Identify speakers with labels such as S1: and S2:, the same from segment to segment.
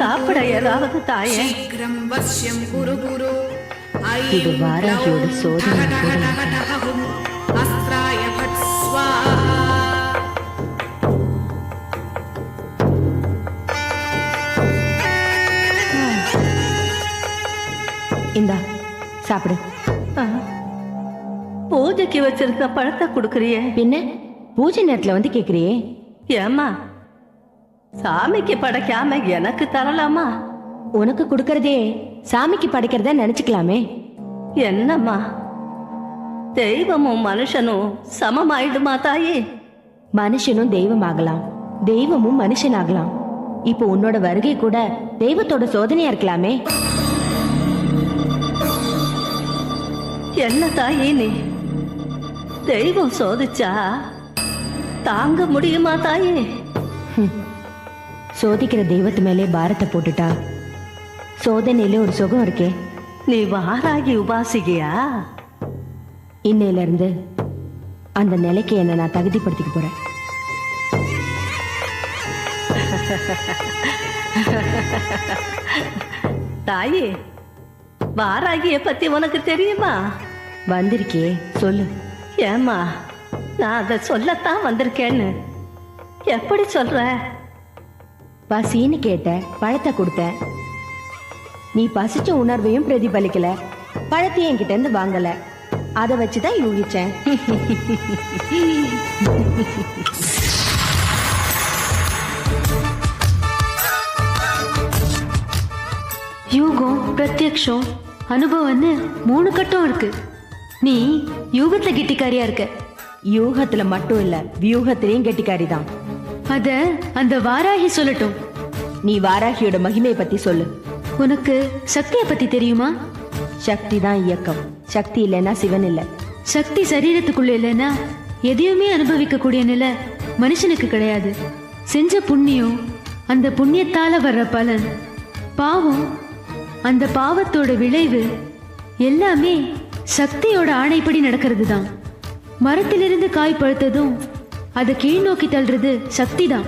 S1: சாப்பிட ஏதாவது தாயே. இது வாராகியோட சோதனை. இந்தா சாப்பிடு. பூஜைக்கு வச்சிருக்க பழத்தை கொடுக்கறியே, பின்ன பூஜை நேரத்துல வந்து கேக்குறியே? ஏமா சாமிக்கு படைக்காம எனக்கு தரலாமா? உனக்கு கொடுக்கறதே சாமிக்கு படைக்கிறத நினைச்சுக்கலாமே. என்னம்மா, தெய்வமும் மனுஷனும் சமமாயிடுமா தாயே? மனுஷனும் தெய்வம் ஆகலாம், தெய்வமும் மனுஷன் ஆகலாம். இப்போ உன்னோட வருகை கூட தெய்வத்தோட சோதனையா இருக்கலாமே. என்ன தாயே நீ, தெய்வம் சோதிச்சா தாங்க முடியுமா தாயே? சோதிக்கிற தெய்வத்து மேலே பாரத்தை போட்டுட்டா சோதனையில ஒரு சுகம் இருக்கே. நீ வாராகி உபாசிகையா? இன்னையில இருந்து அந்த நிலைக்கு என்ன நான் தகுதிப்படுத்திக்க போறேன். தாயே, வாராகிய பத்தி உனக்கு தெரியுமா? வந்திருக்கே, சொல்லு. ஏமா, நான் அதை சொல்லத்தான் வந்திருக்கேன்னு. எப்படி சொல்ற? பசின்னு கேட்ட, பழத்தை கொடுத்த. நீ பசிச்ச உணர்வையும் பிரதிபலிக்கல, பழத்தையும் என்கிட்ட இருந்து வாங்கல. அதை வச்சுதான் யூகிச்சேன்.
S2: யூகம், பிரத்யக்ஷம், அனுபவம்னு 3 கட்டம் இருக்கு. நீ யூகத்துல கெட்டிக்காரியா இருக்க.
S1: யூகத்துல மட்டும் இல்ல, வியூகத்திலையும் கெட்டிக்காரி தான்.
S2: அத அந்த வாராகி சொல்லட்டும்.
S1: நீ வாராகியோட மகிமையை பத்தி சொல்லு.
S2: உனக்கு சக்தியை பத்தி தெரியுமா?
S1: சக்தி தான் இயக்கம். சக்தி இல்லைன்னா சிவன் இல்ல.
S2: சக்தி சரீரத்துக்குள்ள இல்லைன்னா எதையுமே அனுபவிக்க கூடிய நிலை மனுஷனுக்கு கிடையாது. செஞ்ச புண்ணியம், அந்த புண்ணியத்தால வர்ற பலன், பாவம், அந்த பாவத்தோட விளைவு எல்லாமே சக்தியோட ஆணைப்படி நடக்கிறது தான். மரத்திலிருந்து காய் பழுத்ததும் அதை கீழ் நோக்கி தள்ளுறது சக்தி தான்.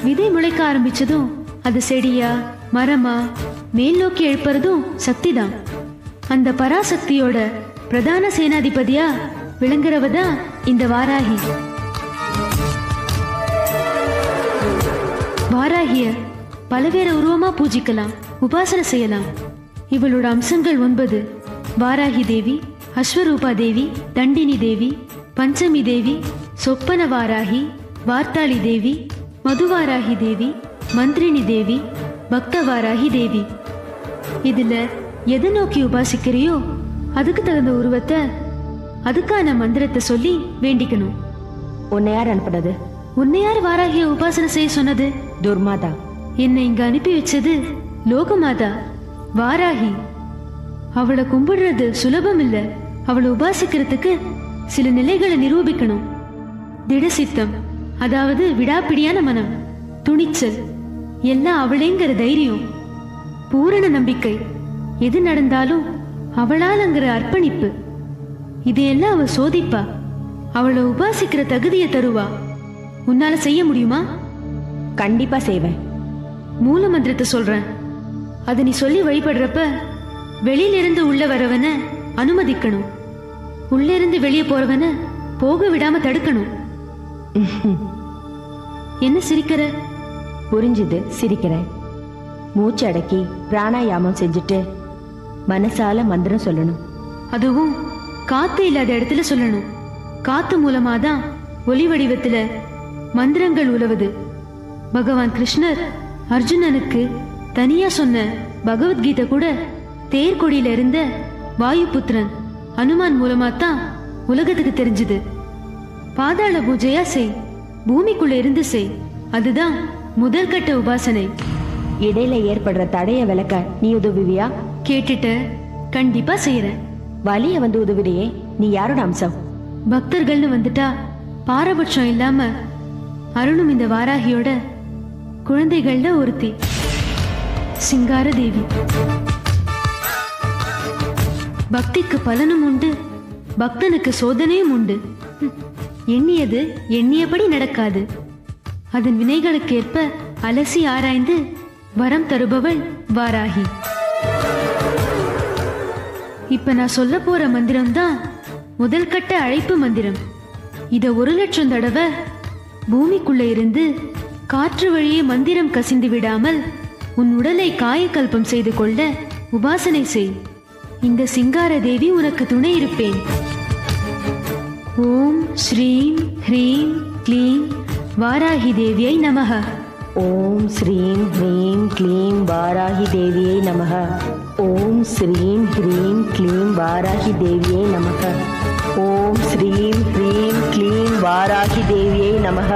S2: விதை முளைக்க ஆரம்பிச்சதும் அது செடியா மரமா மேல் நோக்கி எழுப்புறதும் சக்தி தான். அந்த பராசக்தியோட பிரதான சேனாதிபதியா விளங்குறவ தான் இந்த வாராகி. வாராகிய பலவேறு உருவமா பூஜிக்கலாம், உபாசனை செய்யலாம். இவளோட அம்சங்கள் 9. வாராகி தேவி, அஸ்வரூபா தேவி, தண்டினி தேவி, பஞ்சமி தேவி, சொப்பன வாராகி, வார்த்தாளி தேவி, மதுவாராகி தேவி, மந்திரினி தேவி, பக்த வாராகி தேவி. இதுல எதை நோக்கி உபாசிக்கிறியோ அதுக்கு தகுந்த உருவத்தை, அதுக்கான மந்திரத்தை சொல்லி வேண்டிக்கணும்.
S1: உன்னை யார் அனுப்புனது?
S2: உன்னை யார் வாராகிய உபாசனை செய்ய சொன்னது?
S1: துர்மாதா.
S2: என்னை இங்க அனுப்பி வச்சது லோகமாதா வாராகி. அவளை கும்பிடுறது சுலபம் இல்ல. அவளை உபாசிக்கிறதுக்கு சில நிலைகளை நிரூபிக்கணும். திடசித்தம், அதாவது விடாப்பிடியான மனம், துணிச்சல், எல்லாம் அவளேங்கிற தைரியம், பூரண நம்பிக்கை, எது நடந்தாலும் அவளாலங்கிற அர்ப்பணிப்பு, இதையெல்லாம் அவ சோதிப்பா. அவளை உபாசிக்கிற தகுதியை தருவா. உன்னால செய்ய முடியுமா?
S1: கண்டிப்பா செய்வேன்.
S2: மூல மந்திரத்தை சொல்றேன். அதை நீ சொல்லி வழிபடுறப்ப வெளியிலிருந்து உள்ள வரவன அனுமதிக்கணும், உள்ள இருந்து வெளியே போறவன போக விடாம தடுக்கணும். என்ன சிரிக்கிற?
S1: புரிஞ்சுது, சிரிக்கிறேன். மூச்சு அடக்கி பிராணாயாமம் செஞ்சுட்டு மனசால மந்திரம் சொல்லணும்.
S2: அதுவும் காத்து இல்லாத இடத்துல சொல்லணும். காத்து மூலமாதான் ஒலி வடிவத்துல மந்திரங்கள் உலவுது. பகவான் கிருஷ்ணர் அர்ஜுனனுக்கு தனியா சொன்ன பகவத்கீதை கூட தேர்கொடியில இருந்த வாயுபுத்திரன் அனுமான் மூலமா தான் உலகத்துக்கு தெரிஞ்சது. பாதாள பூஜையா செய், பூமிக்குள்ள இருந்து செய். அதுதான் முதல் கட்ட உபாசனை.
S1: இடையில ஏற்படுற தடைய விளக்க நீ உதவுவியா?
S2: கேட்டுட்ட, கண்டிப்பா செய்யறேன்.
S1: வலிய வந்து உதவிடையே, நீ யாரோட அம்சம்?
S2: பக்தர்கள்னு வந்துட்டா பாரபட்சம் இல்லாம அருணும் இந்த வாராகியோட குழந்தைகள்ல ஒருத்தி, சிங்கார தேவி. பக்திக்கு பலனும் உண்டு, பக்தனுக்கு சோதனையும் உண்டு. எண்ணியது எண்ணியபடி நடக்காது. அதன் வினைகளுக்கேற்ப அலசி ஆராய்ந்து வரம் தருபவள் வாராகி. இப்ப நான் சொல்ல போற மந்திரம் தான் முதல் கட்ட அழைப்பு மந்திரம். இத 1,00,000 தடவை பூமிக்குள்ள இருந்து காற்று வழியே மந்திரம் கசிந்து விடாமல் உன் உடலை காயக்கல்பம் செய்து கொள்ள உபாசனை செய். இந்த சிங்கார தேவி உனக்கு துணை இருப்பேன். ஓம் ஸ்ரீம் ஹ்ரீம் க்ளீம் வாராகி தேவியை நமக.
S1: ஓம் ஸ்ரீம் ஹ்ரீம் க்ளீம் வாராகி தேவியை நமக. ஓம் ஸ்ரீம் ஹ்ரீம் க்ளீம் வாராகி தேவியை நமக. ஓம் ஸ்ரீம் ஹ்ரீம் க்ளீம் வாராகி தேவியை நமக.